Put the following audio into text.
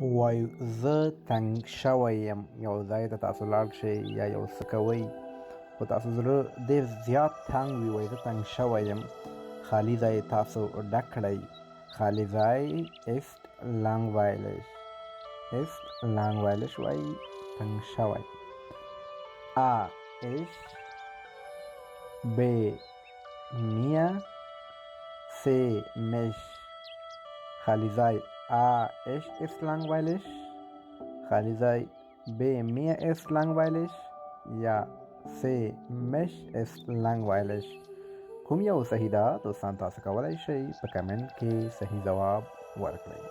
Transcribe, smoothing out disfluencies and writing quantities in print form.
وای زه تنګ شوی یم. یو ځای ته تاسو لاړ شئ یا یو څه کوئ خو تاسو زړه ډېر زیات تنګ وي، وایي زه تنګ شوی یم. خالي ځای تاسو ډک کړئ. خالي ځای ist langweilig. ist langweilig وایي تنګ شوی. A ich B mir C mich. خالي ځای A ich ist langweilig. خالي ځای B mir ist langweilig یا C mich ist langweilig. کوم یو صحیح ده؟ دوستان تاسو کولی شئ په کمنټ کې صحیح ځواب ورکړئ.